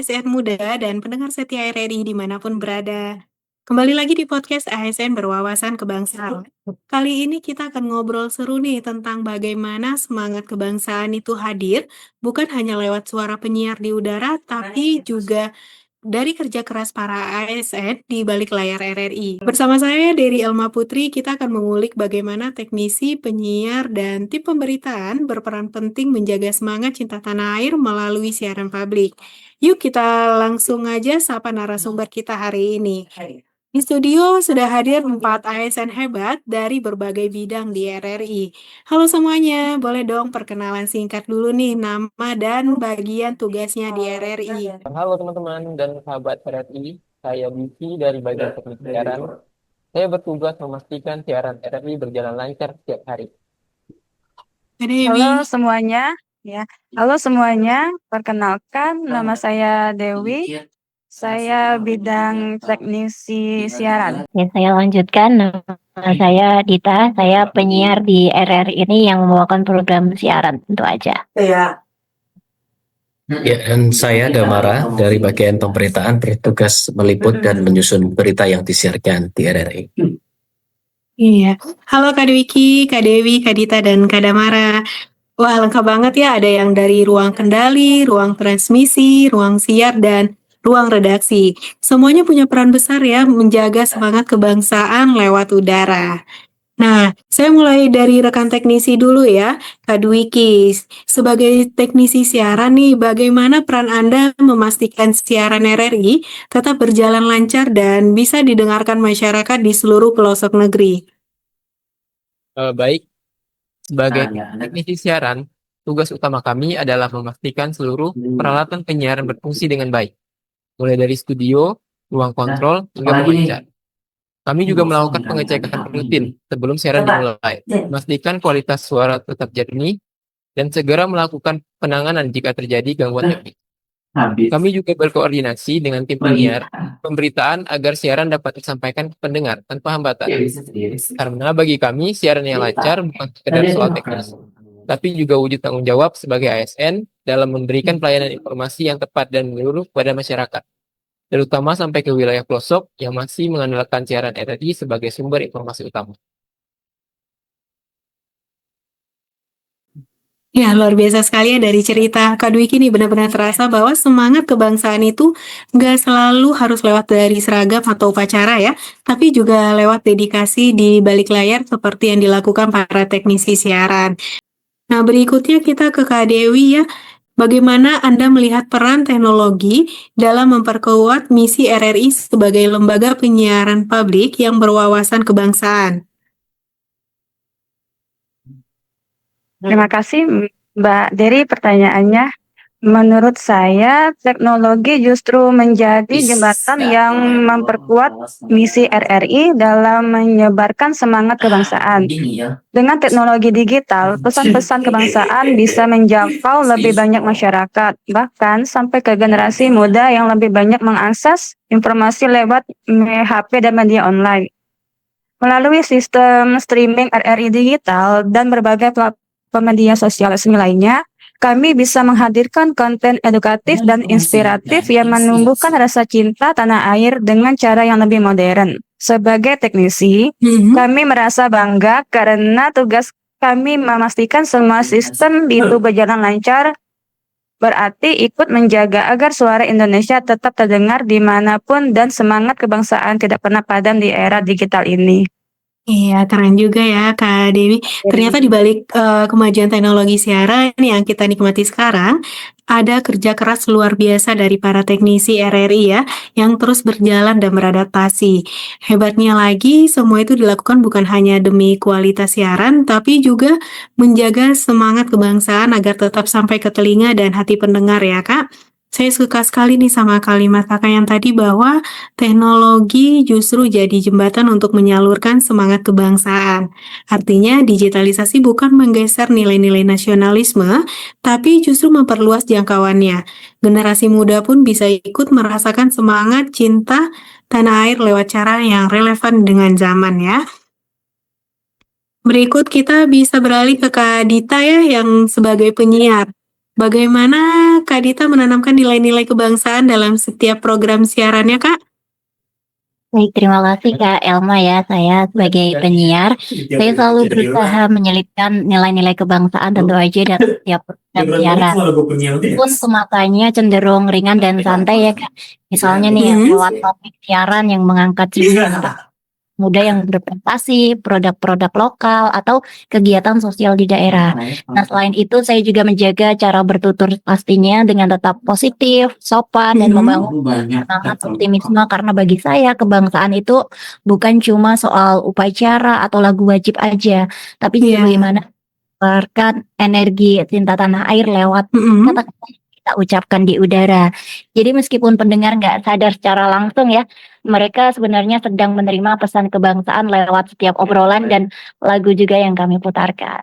ASN muda dan pendengar setia RRI dimanapun berada. Kembali lagi di podcast ASN Berwawasan Kebangsaan. Kali ini kita akan ngobrol seru nih tentang bagaimana semangat kebangsaan itu hadir, bukan hanya lewat suara penyiar di udara, tapi juga dari kerja keras para ASN di balik layar RRI. Bersama saya, Dery Elma Putri, kita akan mengulik bagaimana teknisi, penyiar, dan tim pemberitaan berperan penting menjaga semangat cinta tanah air melalui siaran publik. Yuk kita langsung aja sapa narasumber kita hari ini. Di studio sudah hadir 4 ASN hebat dari berbagai bidang di RRI. Halo semuanya, boleh dong perkenalan singkat dulu nih nama dan bagian tugasnya di RRI. Halo teman-teman dan sahabat RRI, saya Diki dari bagian teknik siaran. Saya bertugas memastikan siaran RRI berjalan lancar setiap hari. Halo semuanya, ya. Halo semuanya, perkenalkan nama saya Dewi. Saya bidang teknisi siaran. Ya, saya lanjutkan. Nama saya Dita. Saya penyiar di RRI ini yang membawakan program siaran, tentu aja. Ya, dan saya Damara dari bagian pemberitaan bertugas meliput dan menyusun berita yang disiarkan di RRI. Iya, halo Kak Dwiki, Kak Dewi, Kak Dita, dan Kak Damara. Wah, lengkap banget ya, ada yang dari ruang kendali, ruang transmisi, ruang siar, dan ruang redaksi. Semuanya punya peran besar ya menjaga semangat kebangsaan lewat udara. Nah, saya mulai dari rekan teknisi dulu ya, Kak Dwiki. Sebagai teknisi siaran nih, bagaimana peran Anda memastikan siaran RRI tetap berjalan lancar dan bisa didengarkan masyarakat di seluruh pelosok negeri? Baik, sebagai teknisi siaran, tugas utama kami adalah memastikan seluruh peralatan penyiaran berfungsi dengan baik, mulai dari studio, ruang kontrol, hingga pemancar. Kami juga melakukan pengecekan rutin sebelum siaran dimulai, memastikan kualitas suara tetap jernih, dan segera melakukan penanganan jika terjadi gangguan teknis. Kami juga berkoordinasi dengan tim penyiar pemberitaan agar siaran dapat disampaikan ke pendengar tanpa hambatan. Karena bagi kami, siaran yang lancar bukan sekedar soal teknis, tapi juga wujud tanggung jawab sebagai ASN dalam memberikan pelayanan informasi yang tepat dan menyeluruh kepada masyarakat, terutama sampai ke wilayah pelosok yang masih mengandalkan siaran RRI sebagai sumber informasi utama. Ya, luar biasa sekali ya dari cerita Kak Dwiki nih, benar-benar terasa bahwa semangat kebangsaan itu nggak selalu harus lewat dari seragam atau upacara ya, tapi juga lewat dedikasi di balik layar seperti yang dilakukan para teknisi siaran. Nah, berikutnya kita ke Kak Dewi ya. Bagaimana Anda melihat peran teknologi dalam memperkuat misi RRI sebagai lembaga penyiaran publik yang berwawasan kebangsaan? Terima kasih Mbak Dery pertanyaannya. Menurut saya, teknologi justru menjadi jembatan yang memperkuat misi RRI dalam menyebarkan semangat kebangsaan. Dengan teknologi digital, pesan-pesan kebangsaan bisa menjangkau lebih banyak masyarakat, bahkan sampai ke generasi muda yang lebih banyak mengakses informasi lewat HP dan media online. Melalui sistem streaming RRI digital dan berbagai platform media sosial resmi lainnya, kami bisa menghadirkan konten edukatif dan inspiratif yang menumbuhkan rasa cinta tanah air dengan cara yang lebih modern. Sebagai teknisi, kami merasa bangga karena tugas kami memastikan semua sistem itu berjalan lancar, berarti ikut menjaga agar suara Indonesia tetap terdengar dimanapun dan semangat kebangsaan tidak pernah padam di era digital ini. Iya, keren juga ya Kak Dewi. Ternyata di balik kemajuan teknologi siaran yang kita nikmati sekarang, ada kerja keras luar biasa dari para teknisi RRI ya, yang terus berjalan dan beradaptasi. Hebatnya lagi, semua itu dilakukan bukan hanya demi kualitas siaran, tapi juga menjaga semangat kebangsaan agar tetap sampai ke telinga dan hati pendengar ya Kak. Saya suka sekali nih sama kalimat kakak yang tadi bahwa teknologi justru jadi jembatan untuk menyalurkan semangat kebangsaan. Artinya digitalisasi bukan menggeser nilai-nilai nasionalisme, tapi justru memperluas jangkauannya. Generasi muda pun bisa ikut merasakan semangat cinta tanah air lewat cara yang relevan dengan zaman ya. Berikut kita bisa beralih ke Kak Dita ya yang sebagai penyiar. Bagaimana Kak Dita menanamkan nilai-nilai kebangsaan dalam setiap program siarannya, Kak? Baik, terima kasih Kak Elma ya. Saya sebagai penyiar, saya selalu berusaha menyelipkan nilai-nilai kebangsaan tentu aja dalam setiap program siaran. Pun kemasannya cenderung ringan dan santai ya Kak. Misalnya nih lewat topik siaran yang mengangkat muda yang berprestasi, produk-produk lokal, atau kegiatan sosial di daerah. Nah, selain itu saya juga menjaga cara bertutur pastinya dengan tetap positif, sopan, dan membangun semangat optimisme karena bagi saya kebangsaan itu bukan cuma soal upacara atau lagu wajib aja, tapi juga bagaimana mengeluarkan energi cinta tanah air lewat kata-kata yang kita ucapkan di udara. Jadi meskipun pendengar nggak sadar secara langsung ya, mereka sebenarnya sedang menerima pesan kebangsaan lewat setiap obrolan dan lagu juga yang kami putarkan.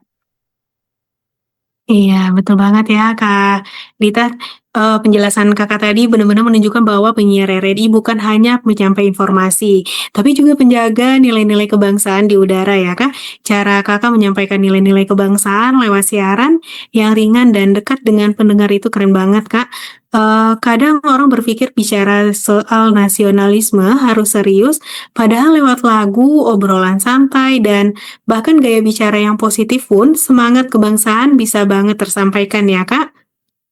Iya, betul banget ya Kak Dita. Penjelasan Kakak tadi benar-benar menunjukkan bahwa penyiar RRI bukan hanya penyampai informasi, tapi juga penjaga nilai-nilai kebangsaan di udara ya Kak. Cara Kakak menyampaikan nilai-nilai kebangsaan lewat siaran yang ringan dan dekat dengan pendengar itu keren banget Kak. Kadang orang berpikir bicara soal nasionalisme harus serius, padahal lewat lagu, obrolan santai, dan bahkan gaya bicara yang positif pun semangat kebangsaan bisa banget tersampaikan ya Kak.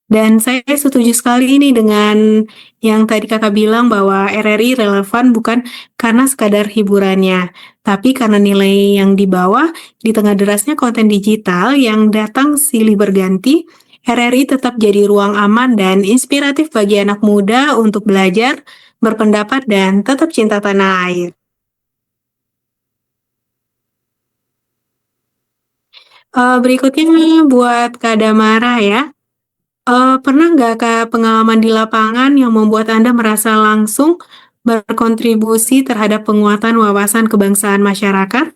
Dan saya setuju sekali ini dengan yang tadi Kakak bilang bahwa RRI relevan bukan karena sekadar hiburannya, tapi karena nilai yang dibawa di tengah derasnya konten digital yang datang silih berganti. RRI tetap jadi ruang aman dan inspiratif bagi anak muda untuk belajar, berpendapat, dan tetap cinta tanah air. Berikutnya buat Kak Damara ya. Pernah nggak Kak pengalaman di lapangan yang membuat Anda merasa langsung berkontribusi terhadap penguatan wawasan kebangsaan masyarakat?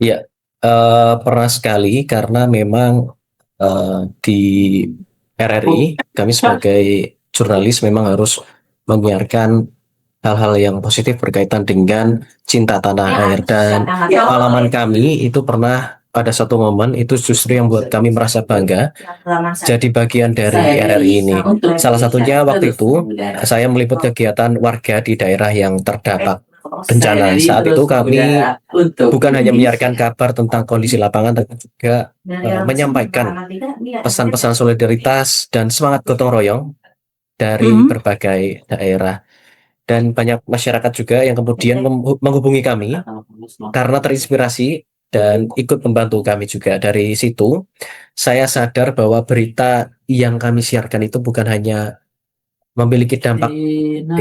Ya, pernah sekali karena memang di RRI kami sebagai jurnalis memang harus menyiarkan hal-hal yang positif berkaitan dengan cinta tanah air, dan pengalaman kami itu pernah pada satu momen itu justru yang buat kami merasa bangga jadi bagian dari RRI ini. Salah satunya waktu itu saya meliput kegiatan warga di daerah yang terdampak bencana. Saat itu kami bukan hanya menyiarkan kabar tentang kondisi lapangan, tapi juga menyampaikan pesan-pesan solidaritas dan semangat gotong royong dari berbagai daerah. Dan banyak masyarakat juga yang kemudian menghubungi kami karena terinspirasi dan ikut membantu kami juga. Dari situ saya sadar bahwa berita yang kami siarkan itu bukan hanya memiliki dampak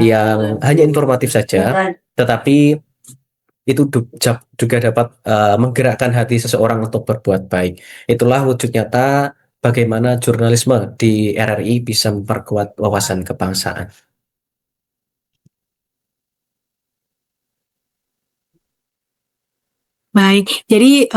yang hanya informatif saja, tetapi itu juga dapat menggerakkan hati seseorang untuk berbuat baik. Itulah wujud nyata bagaimana jurnalisme di RRI bisa memperkuat wawasan kebangsaan. Baik, jadi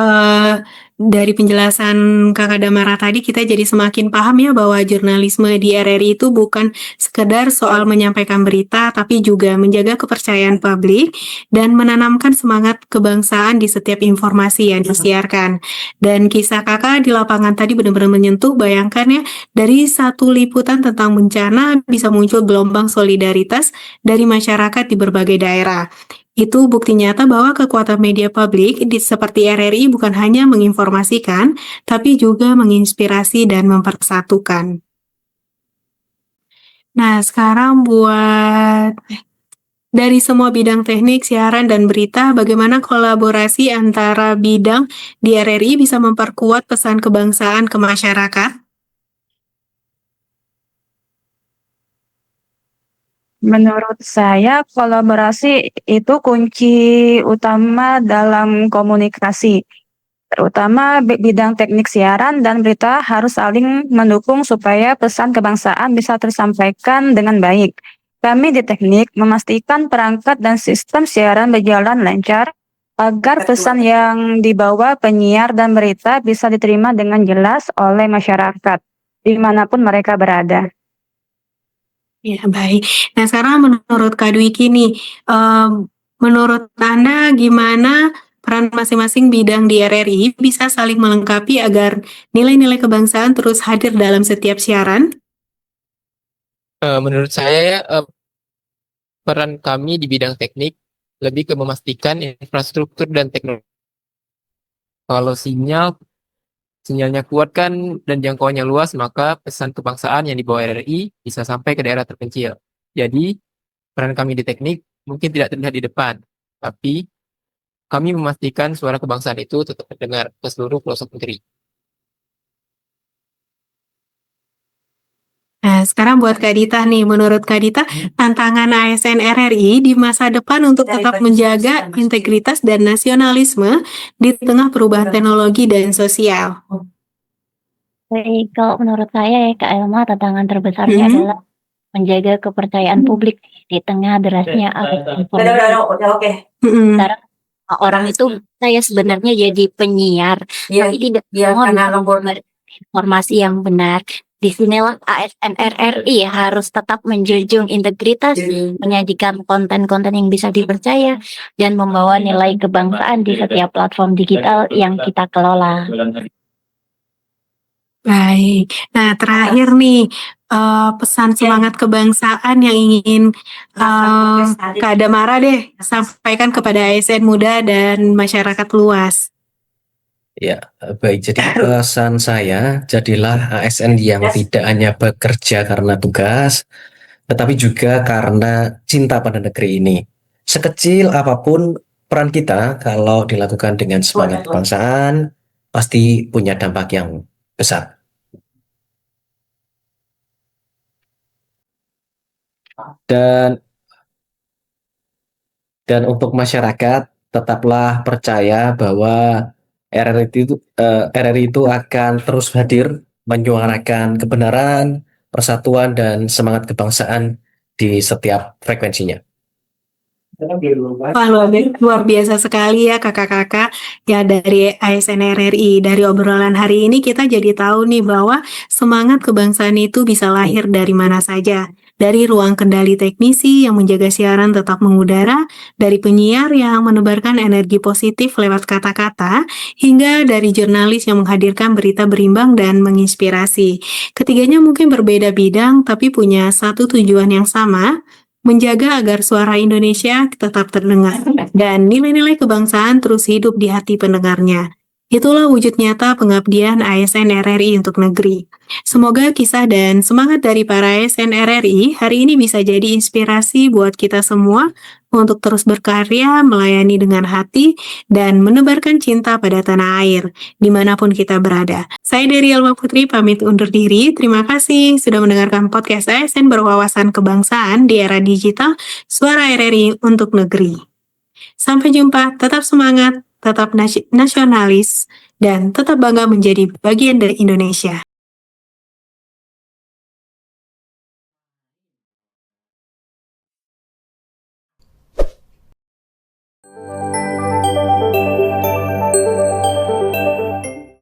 dari penjelasan Kakak Damara tadi kita jadi semakin paham ya bahwa jurnalisme di RRI itu bukan sekedar soal menyampaikan berita, tapi juga menjaga kepercayaan publik dan menanamkan semangat kebangsaan di setiap informasi yang disiarkan. Dan kisah Kakak di lapangan tadi benar-benar menyentuh. Bayangkan ya, dari satu liputan tentang bencana bisa muncul gelombang solidaritas dari masyarakat di berbagai daerah. Itu bukti nyata bahwa kekuatan media publik seperti RRI bukan hanya menginformasikan, tapi juga menginspirasi dan mempersatukan. Nah, sekarang dari semua bidang teknik, siaran, dan berita, bagaimana kolaborasi antara bidang di RRI bisa memperkuat pesan kebangsaan ke masyarakat? Menurut saya, kolaborasi itu kunci utama dalam komunikasi. Terutama bidang teknik siaran dan berita harus saling mendukung supaya pesan kebangsaan bisa tersampaikan dengan baik. Kami di teknik memastikan perangkat dan sistem siaran berjalan lancar agar pesan yang dibawa penyiar dan berita bisa diterima dengan jelas oleh masyarakat, dimanapun mereka berada. Ya, baik. Nah, sekarang menurut Kak Dwiki nih, menurut Anda gimana peran masing-masing bidang di RRI bisa saling melengkapi agar nilai-nilai kebangsaan terus hadir dalam setiap siaran? Menurut saya peran kami di bidang teknik lebih ke memastikan infrastruktur dan teknologi. Kalau sinyalnya kuat kan dan jangkauannya luas, maka pesan kebangsaan yang dibawa RRI bisa sampai ke daerah terpencil. Jadi, peran kami di teknik mungkin tidak terlihat di depan, tapi kami memastikan suara kebangsaan itu tetap terdengar ke seluruh pelosok negeri. Nah, sekarang buat Kak Dita nih, menurut Kak Dita, tantangan ASN RRI di masa depan untuk tetap menjaga integritas dan nasionalisme di tengah perubahan teknologi dan sosial. Baik, kalau menurut saya ya Kak Elma, tantangan terbesarnya adalah menjaga kepercayaan publik di tengah derasnya akses informasi. Sekarang orang itu saya sebenarnya jadi penyiar, tapi tidak semua bisa memberi informasi yang benar. Disinilah ASN RRI harus tetap menjunjung integritas, menyajikan konten-konten yang bisa dipercaya, dan membawa nilai kebangsaan di setiap platform digital yang kita kelola. Baik. Nah, terakhir nih, pesan semangat kebangsaan yang ingin Kak Damara deh sampaikan kepada ASN muda dan masyarakat luas. Ya, baik. Jadi pesan saya, jadilah ASN yang tidak hanya bekerja karena tugas, tetapi juga karena cinta pada negeri ini. Sekecil apapun peran kita, kalau dilakukan dengan semangat kebangsaan, pasti punya dampak yang besar. Dan untuk masyarakat, tetaplah percaya bahwa RRI itu akan terus hadir menyuarakan kebenaran, persatuan, dan semangat kebangsaan di setiap frekuensinya. Wah, luar biasa sekali ya kakak-kakak ya dari ASN RRI. Dari obrolan hari ini kita jadi tahu nih bahwa semangat kebangsaan itu bisa lahir dari mana saja. Dari ruang kendali teknisi yang menjaga siaran tetap mengudara, dari penyiar yang menebarkan energi positif lewat kata-kata, hingga dari jurnalis yang menghadirkan berita berimbang dan menginspirasi. Ketiganya mungkin berbeda bidang tapi punya satu tujuan yang sama, menjaga agar suara Indonesia tetap terdengar dan nilai-nilai kebangsaan terus hidup di hati pendengarnya. Itulah wujud nyata pengabdian ASN RRI untuk negeri. Semoga kisah dan semangat dari para ASN RRI hari ini bisa jadi inspirasi buat kita semua untuk terus berkarya, melayani dengan hati, dan menebarkan cinta pada tanah air, dimanapun kita berada. Saya dari Elma Putri pamit undur diri. Terima kasih sudah mendengarkan podcast ASN berwawasan kebangsaan di era digital, Suara RRI untuk negeri. Sampai jumpa, tetap semangat, tetap nasionalis, dan tetap bangga menjadi bagian dari Indonesia.